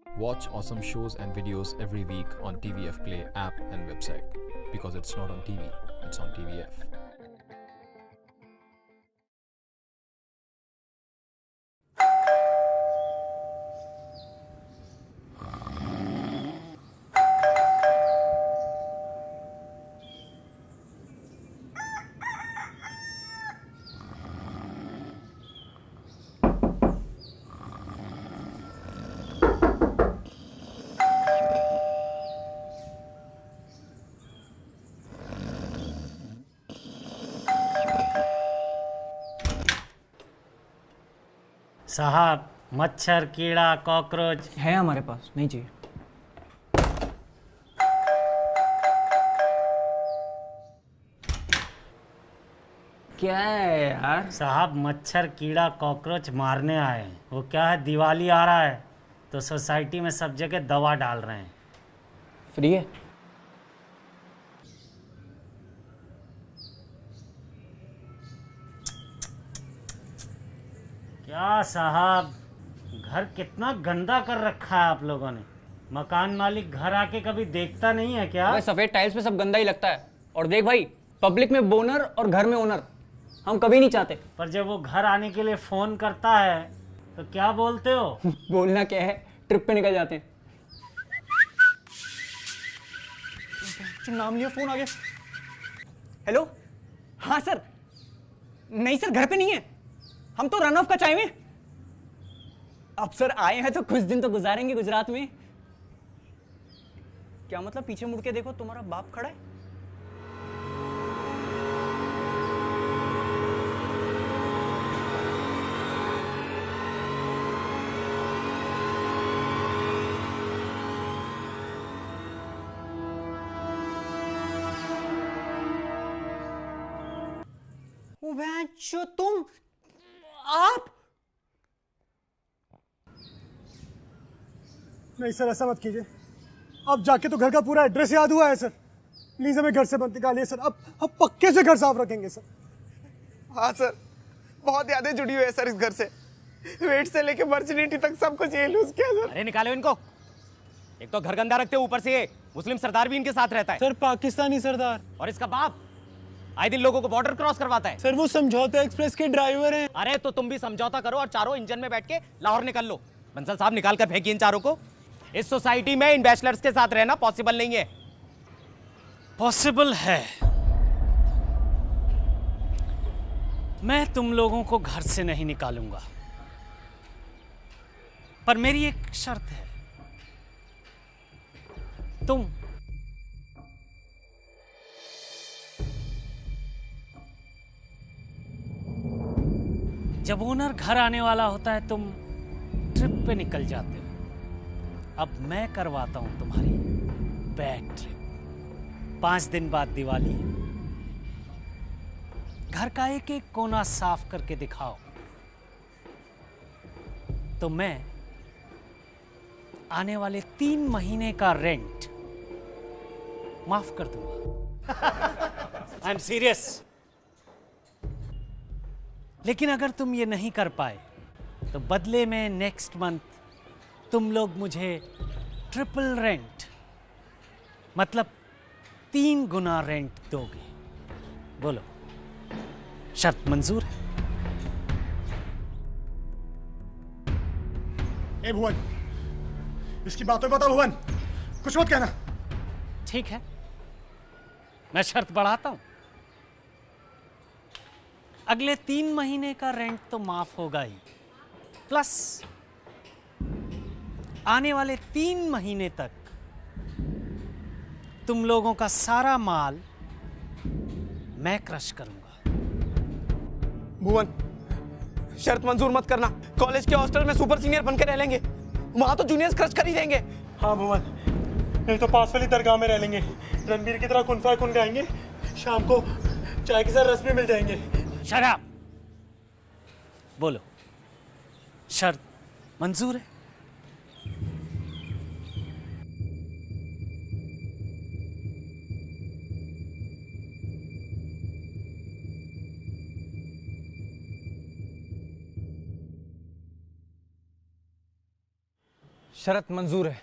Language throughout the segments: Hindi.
Watch awesome shows and videos every week on TVF Play app and website. Because it's not on TV, it's on TVF. साहब, मच्छर, कीड़ा, कॉकरोच है हमारे पास, नहीं चाहिए। क्या है यार? साहब, मच्छर, कीड़ा, कॉकरोच मारने आए हैं। वो क्या है, दिवाली आ रहा है तो सोसाइटी में सब जगह दवा डाल रहे हैं। फ्री है? क्या साहब, घर कितना गंदा कर रखा है आप लोगों ने। मकान मालिक घर आके कभी देखता नहीं है क्या? भाई सफेद टाइल्स पे सब गंदा ही लगता है। और देख भाई, पब्लिक में बोनर और घर में ओनर हम कभी नहीं चाहते। पर जब वो घर आने के लिए फोन करता है तो क्या बोलते हो? बोलना क्या है, ट्रिप पे निकल जाते हैं। नाम लिया, फोन आ गया। हेलो, हाँ सर। नहीं सर, घर पे नहीं है, हम तो रन ऑफ का चाय में। अब सर आए हैं तो कुछ दिन तो गुजारेंगे गुजरात में। क्या मतलब? पीछे मुड़ के देखो, तुम्हारा बाप खड़ा है। ओ जो तुम, आप? नहीं सर, ऐसा मत कीजिए। अब जाके तो घर का पूरा एड्रेस याद हुआ है सर। प्लीज हमें घर से मत निकालिए सर। अब पक्के से घर साफ रखेंगे सर। हाँ सर, बहुत यादें जुड़ी हुई है सर इस घर से। वेट से लेके वर्जिनिटी तक सब कुछ ये लूज किया सर। अरे निकालो इनको। एक तो घर गंदा रखते हो, ऊपर से ये मुस्लिम सरदार भी इनके साथ रहता है। सर पाकिस्तानी सरदार। और इसका बाप आए दिन लोगों को बॉर्डर क्रॉस करवाता है। सर वो समझौता एक्सप्रेस के ड्राइवर हैं। अरे तो तुम भी समझौता करो और चारों इंजन में बैठ के लाहौर निकल लो। बंसल साहब, निकाल कर फेंकिए इन चारों को। इस सोसाइटी में इन बैचलर्स के साथ रहना पॉसिबल नहीं है। पॉसिबल है। मैं तुम लोगों को घर से नहीं निकालूंगा, पर मेरी एक शर्त है। तुम जब ओनर घर आने वाला होता है तुम ट्रिप पे निकल जाते हो। अब मैं करवाता हूं तुम्हारी बैड ट्रिप। 5 दिन बाद दिवाली है। घर का एक एक कोना साफ करके दिखाओ तो मैं आने वाले 3 महीने का रेंट माफ कर दूंगा। I am serious. लेकिन अगर तुम ये नहीं कर पाए तो बदले में नेक्स्ट मंथ तुम लोग मुझे ट्रिपल रेंट, मतलब 3 गुना रेंट दोगे। बोलो, शर्त मंजूर है? ए भुवन, इसकी बातों को बता भुवन, कुछ मत कहना। ठीक है, मैं शर्त बढ़ाता हूं। अगले 3 महीने का रेंट तो माफ होगा ही, प्लस आने वाले 3 महीने तक तुम लोगों का सारा माल मैं क्रश करूंगा। भुवन, शर्त मंजूर मत करना। कॉलेज के हॉस्टल में सुपर सीनियर बनकर रह लेंगे, वहां तो जूनियर्स क्रश कर ही देंगे। हाँ भुवन, नहीं तो पास वाली दरगाह में रह लेंगे। रणबीर की तरह कुनफा कुन गाएंगे, शाम को चाय के साथ रस भी मिल जाएंगे। शराब। बोलो, शर्त मंजूर है? शर्त मंजूर है।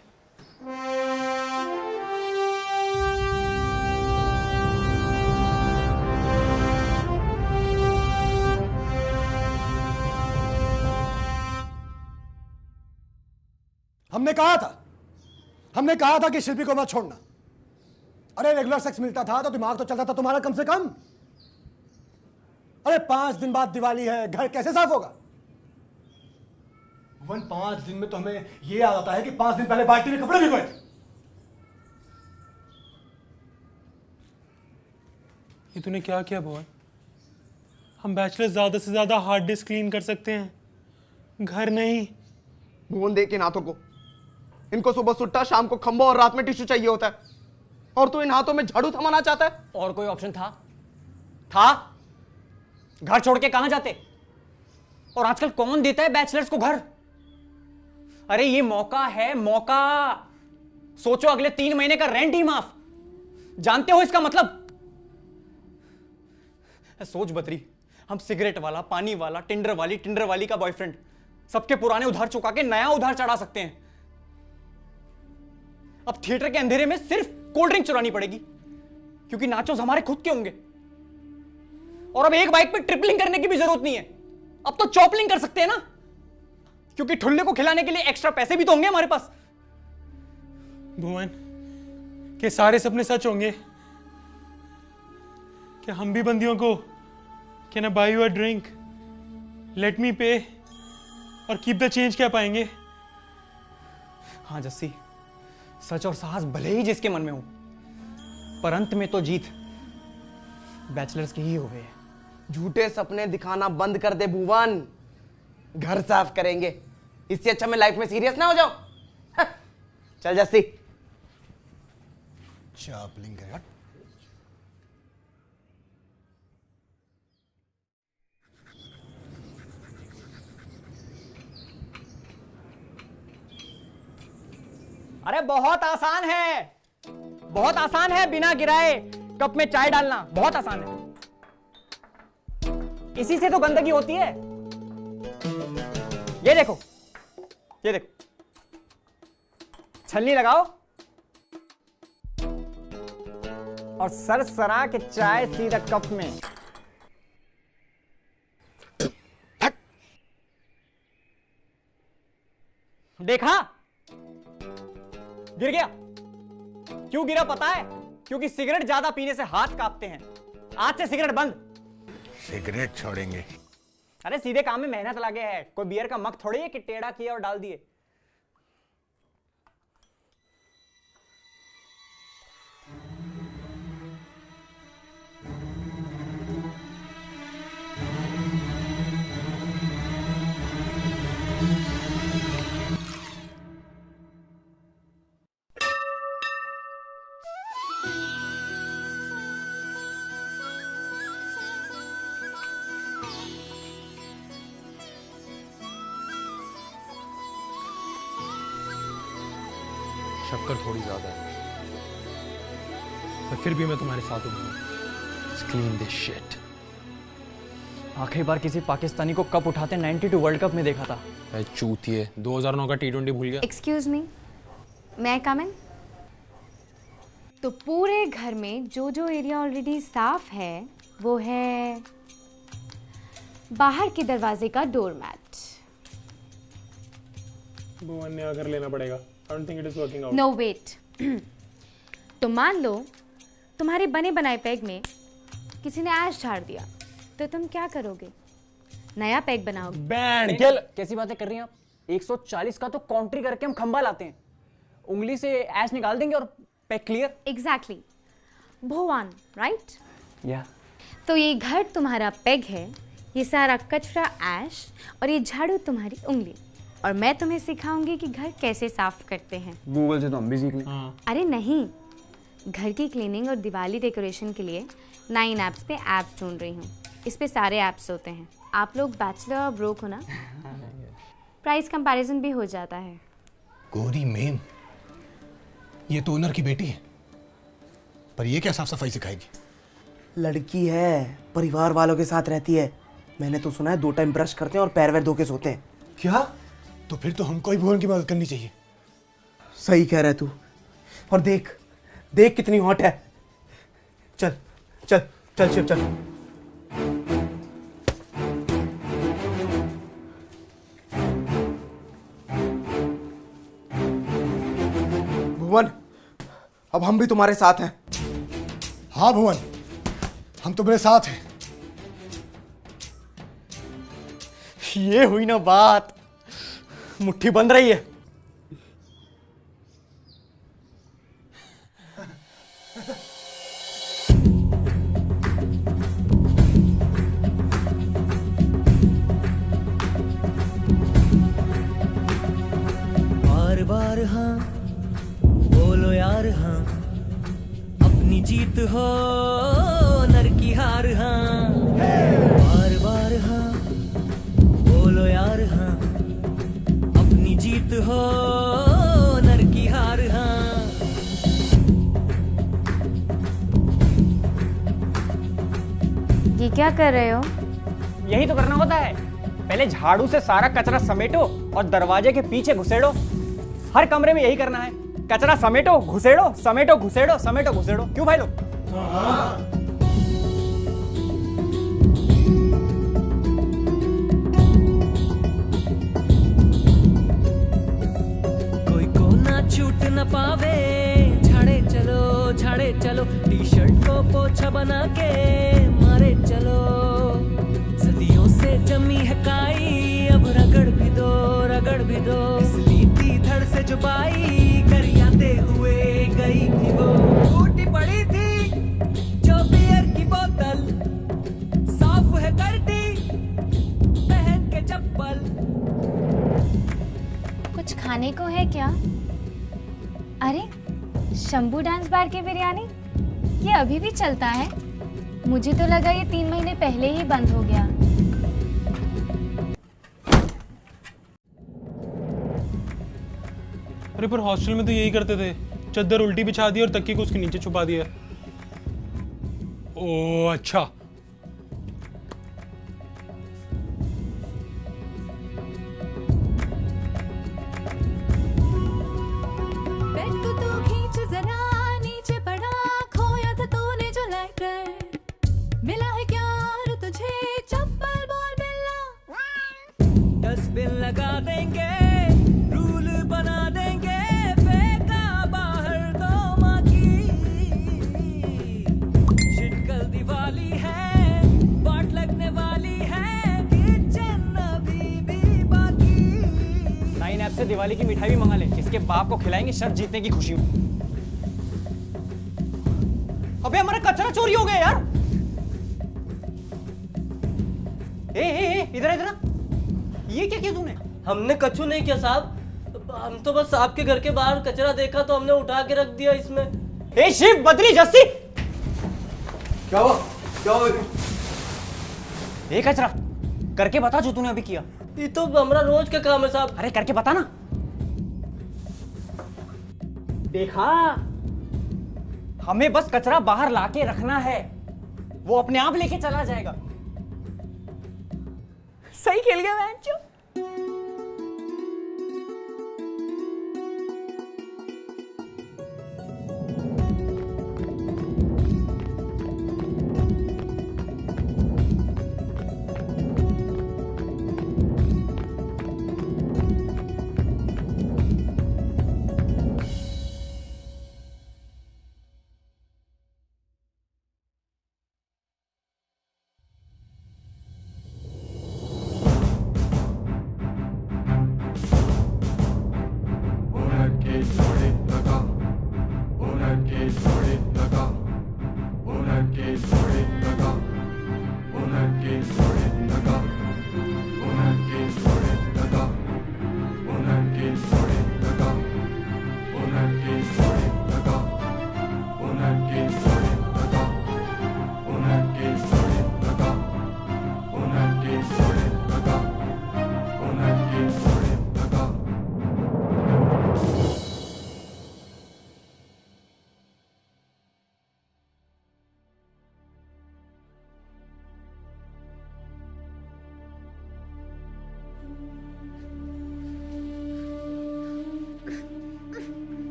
हमने कहा था कि शिल्पी को मत छोड़ना। अरे रेगुलर सेक्स मिलता था तो दिमाग तो चलता था तुम्हारा कम से कम। अरे 5 दिन बाद दिवाली है, घर कैसे साफ होगा? 5 दिन में तो हमें यह याद आता है कि 5 दिन पहले बाल्टी में कपड़े भिगोए थे। ये तूने क्या किया भुवन? हम बैचलर्स ज्यादा से ज्यादा हार्ड डिस्क क्लीन कर सकते हैं, घर नहीं। भुवन देख इन हाथों को, इनको सुबह सुट्टा, शाम को खंबा और रात में टिश्यू चाहिए होता है, और तू इन हाथों में झाड़ू थमाना चाहता है? और कोई ऑप्शन था? घर छोड़ के कहां जाते? और आजकल कौन देता है बैचलर्स को घर? अरे ये मौका है, मौका। सोचो अगले 3 महीने का रेंट ही माफ। जानते हो इसका मतलब? सोच बतरी, हम सिगरेट वाला, पानी वाला, टिंडर वाली का बॉयफ्रेंड, सबके पुराने उधार चुका के नया उधार चढ़ा सकते हैं। अब थिएटर के अंधेरे में सिर्फ कोल्ड ड्रिंक चुरानी पड़ेगी, क्योंकि नाचोस हमारे खुद के होंगे। और अब एक बाइक पे ट्रिपलिंग करने की भी जरूरत नहीं है, अब तो चॉपलिंग कर सकते हैं ना, क्योंकि ठुल्ले को खिलाने के लिए एक्स्ट्रा पैसे भी तो होंगे हमारे पास। भुवन, के सारे सपने सच होंगे? क्या हम भी बंदियों को can I buy you a drink, let me pay और कीप द चेंज कह पाएंगे? हाँ जस्सी, सच और साहस भले ही जिसके मन में हो, पर अंत में तो जीत बैचलर्स की ही हो गई है। झूठे सपने दिखाना बंद कर दे भुवन, घर साफ करेंगे। इससे अच्छा मैं लाइफ में सीरियस ना हो जाऊं। चल जस्सी। चॉपलिंग करेगा। अरे बहुत आसान है बिना गिराए कप में चाय डालना, बहुत आसान है। इसी से तो गंदगी होती है। ये देखो, छलनी लगाओ और सरसरा के चाय सीधा कप में। देखा? गिर गया। क्यों गिरा पता है? क्योंकि सिगरेट ज्यादा पीने से हाथ कांपते हैं। आज से सिगरेट बंद। सिगरेट छोड़ेंगे? अरे सीधे काम में मेहनत लगे है, कोई बियर का मग थोड़ी है कि टेढ़ा किया और डाल दिए। शक्कर थोड़ी ज्यादा है, पर फिर भी मैं तुम्हारे साथ हूँ। Clean this shit. आखिरी बार किसी पाकिस्तानी को कप उठाते 92 वर्ल्ड कप में देखा था। चूतिए, 2009 का T20 भूल गया? एक्सक्यूज मी, मैं कम इन? तो पूरे घर में जो जो एरिया ऑलरेडी साफ है वो है बाहर के दरवाजे का डोरमैट। भुवन ने आकर लेना पड़ेगा। I don't think it is working out. No wait. तो मान लो तुम्हारे बने बनाए पैग में किसी ने ऐश झाड़ दिया, तो तुम क्या करोगे? नया पैग बनाओगे? बैंड कैसी बातें कर रही हैं आप? 140 का तो काउंट्री करके हम खंबा लाते हैं, उंगली से ऐश निकाल देंगे और पैग क्लियर। एग्जैक्टली। भुवन, राइट? या तो ये घर तुम्हारा पैग है, ये सारा कचरा ऐश, और ये झाड़ू तुम्हारी उंगली, और मैं तुम्हें सिखाऊंगी कि घर कैसे साफ करते हैं। गूगल से तो हम भी सीख लें। अरे नहीं, घर की क्लीनिंग और दिवाली डेकोरेशन के लिए 9 ऐप्स पे ऐप ढूंढ रही हूँ। इस पे सारे ऐप्स होते हैं। आप लोग बैचलर और ब्रोक हो ना, प्राइस कंपैरिजन भी हो जाता है। गोरी मेम, ये तो ओनर की बेटी है, पर ये क्या साफ सफाई सिखाएगी? लड़की है, परिवार वालों के साथ रहती है। मैंने तो सुना है 2 टाइम ब्रश करते हैं और पैर वैर धो के सोते हैं। क्या? तो फिर तो हमको ही भुवन की मदद करनी चाहिए। सही कह रहा है तू। और देख देख कितनी हॉट है। चल चल चल शिव चल। भुवन, अब हम भी तुम्हारे साथ हैं। हाँ भुवन, हम तुम्हारे साथ हैं। ये हुई ना बात, मुट्ठी बंध रही है। बार बार हाँ बोलो यार, हाँ अपनी जीत हो नर की हार, हाँ बार बार हाँ बोलो यार, हाँ अपनी जीत हो नर की हार, हाँ। ये क्या कर रहे हो? यही तो करना होता है, पहले झाड़ू से सारा कचरा समेटो और दरवाजे के पीछे घुसेड़ो। हर कमरे में यही करना है, कचरा समेटो घुसेड़ो, समेटो घुसेड़ो, समेटो घुसेड़ो। क्यों भाई लोग? कोई को ना छूट न पावे, झाड़े चलो टी शर्ट को पोछा बना के मारे चलो। सदियों से जमी है काई, अब रगड़ भी दो, रगड़ भी दो। इस लीती धड़ से जुबाई करियाते हुए गई थी वो। टूटी पड़ी थी जो बियर की बोतल, साफ है कर दी पहन के चप्पल। कुछ खाने को है क्या? अरे शंभू डांस बार की बिरयानी, ये अभी भी चलता है? मुझे तो लगा ये 3 महीने पहले ही बंद हो गया। अरे पर हॉस्टल में तो यही करते थे, चद्दर उल्टी बिछा दी और तकिए को उसके नीचे छुपा दिया। ओह अच्छा। डस्टबिन लगा देंगे, रूल बना देंगे, फेंका बाहर दो माँ की। शिट कल दिवाली है, बाट लगने वाली है, किचन अभी भी बाकी। 9 ऐप से दिवाली की मिठाई भी मंगा ले, जिसके बाप को खिलाएंगे शर्ट जीतने की खुशी में। अबे हमारा कचरा चोरी हो गया यार। इधर इधर, ये क्या किया तूने? हमने कछु नहीं किया साहब, हम तो बस आपके घर के बाहर कचरा देखा तो हमने उठा के रख दिया इसमें। ए शिव, बद्री, जस्सी, क्या हुआ? क्या हुआ? ये कचरा करके बता जो तूने अभी किया। ये तो हमारा रोज का काम है साहब। अरे करके बता ना। देखा, हमें बस कचरा बाहर लाके रखना है, वो अपने आप लेके चला जाएगा। सही खेल गया मैच।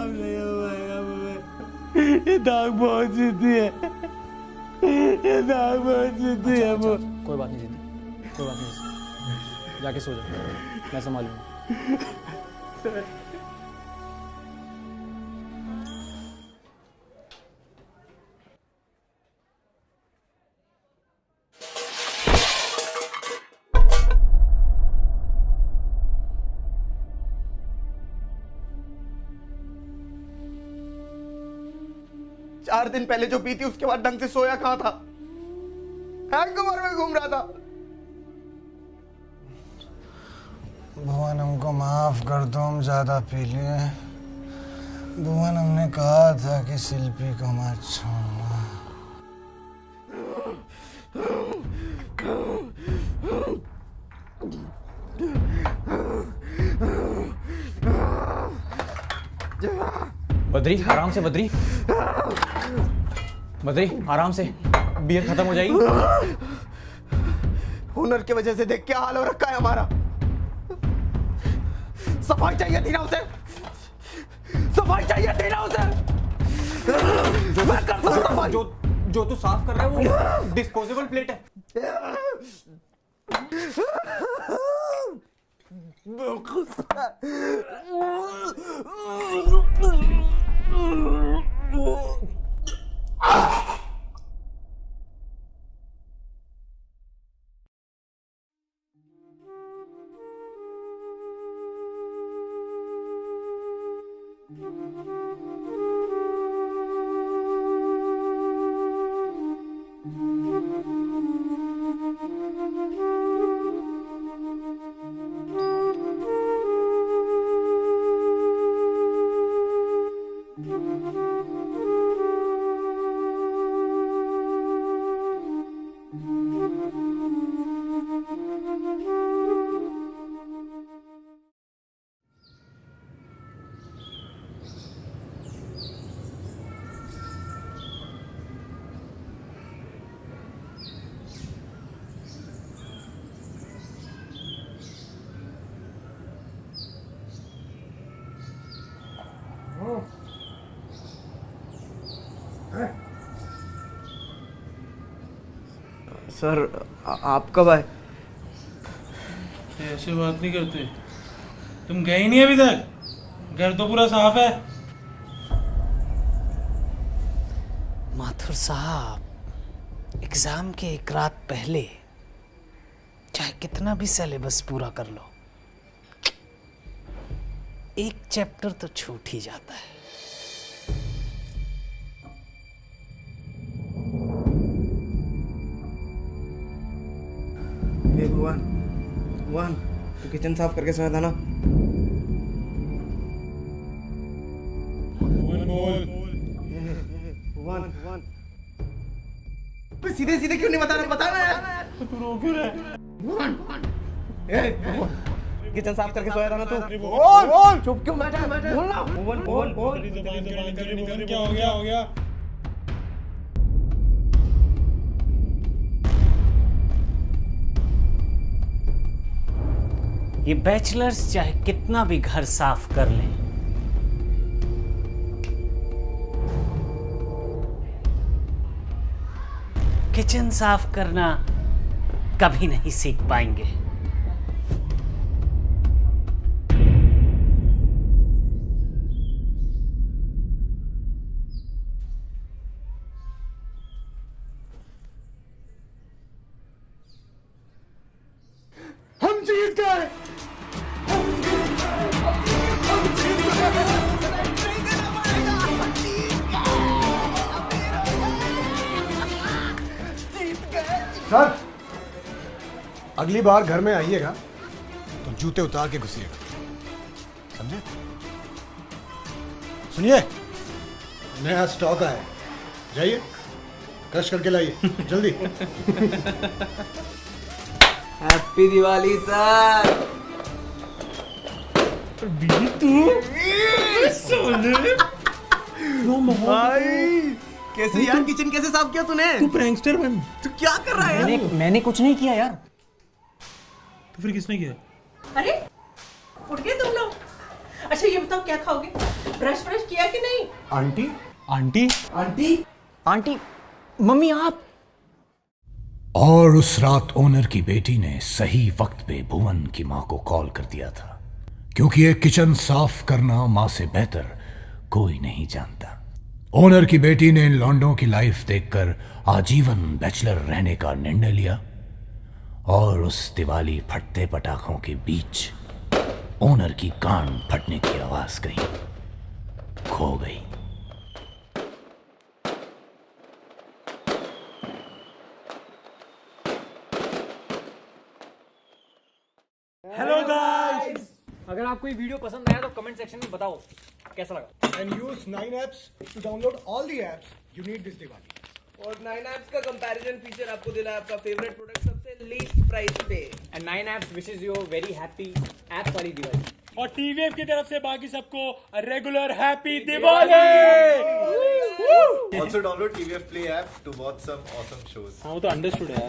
साफ नहीं हो पाएगा मुझे। ये दाग बहुत सीधी है, ये दाग बहुत सीधी है। वो कोई बात नहीं दीदी, कोई बात नहीं, जाके सो जा, मैं संभालूंगा। चार दिन पहले जो पी थी उसके बाद ढंग से सोया कहां था? हैंगओवर में घूम रहा था। भुवन हमको माफ कर दो, हम ज्यादा पी लिए। भुवन हमने कहा था कि शिल्पी को मत छोड़ना। बद्री आराम से, बद्री आराम से, बियर खत्म हो जाएगी। हुनर की वजह से देख क्या हाल हो रखा है हमारा। सफाई चाहिए थी ना उसे, सफाई चाहिए थी ना उसे। मैं करता हूं सफाई। जो तू साफ कर रहा है वो डिस्पोजेबल प्लेट है। सर आप कब आए? ऐसे बात नहीं करते, तुम गए ही नहीं अभी तक, घर तो पूरा साफ है। माथुर साहब, एग्जाम के एक रात पहले चाहे कितना भी सिलेबस पूरा कर लो, एक चैप्टर तो छूट ही जाता है। भगवान, तो किचन साफ करके सोया था ना? भगवान, सीधे सीधे क्यों नहीं बता रहा यार? तू रो क्यों रहा है? किचन साफ करके सोया था ना तू? बोल। चुप क्यों बैठा है? बोल ना। बोल। क्या हो गया? ये बैचलर्स चाहे कितना भी घर साफ कर लें, किचन साफ करना कभी नहीं सीख पाएंगे। हम जीत गए। सर, अगली बार घर में आइएगा तो जूते उतार के घुसिएगा, समझे? सुनिए, नया स्टॉक आया, जाइए क्रश करके लाइए जल्दी। Happy Diwali sir. भाई कैसे यार, किचन कैसे साफ किया तूने? तू प्रैंकस्टर बन। तू क्या कर रहा है? मैंने कुछ नहीं किया यार। तो फिर किसने किया? अरे उठ गए तुम लोग? अच्छा ये बताओ क्या खाओगे? ब्रश ब्रश किया कि नहीं? Aunty aunty aunty aunty mummy आप। और उस रात ओनर की बेटी ने सही वक्त पे भुवन की मां को कॉल कर दिया था, क्योंकि ये किचन साफ करना मां से बेहतर कोई नहीं जानता। ओनर की बेटी ने इन लौंडों की लाइफ देखकर आजीवन बैचलर रहने का निर्णय लिया और उस दिवाली फटते पटाखों के बीच ओनर की कान फटने की आवाज कहीं खो गई। हेलो गाइस, अगर आपको ये वीडियो पसंद आया तो कमेंट सेक्शन में बताओ कैसा लगा। And use 9 apps to download all the apps you need this Diwali. और 9 apps का कंपैरिजन फीचर आपको दिला आपका फेवरेट प्रोडक्ट सबसे लीस्ट प्राइस पे। And 9 apps wishes you very happy app वाली दिवाली। और टीवीएफ की तरफ से बाकी सबको regular happy Diwali. Also download TVF Play app to watch some awesome shows. हाँ वो तो अंडरस्टूड है।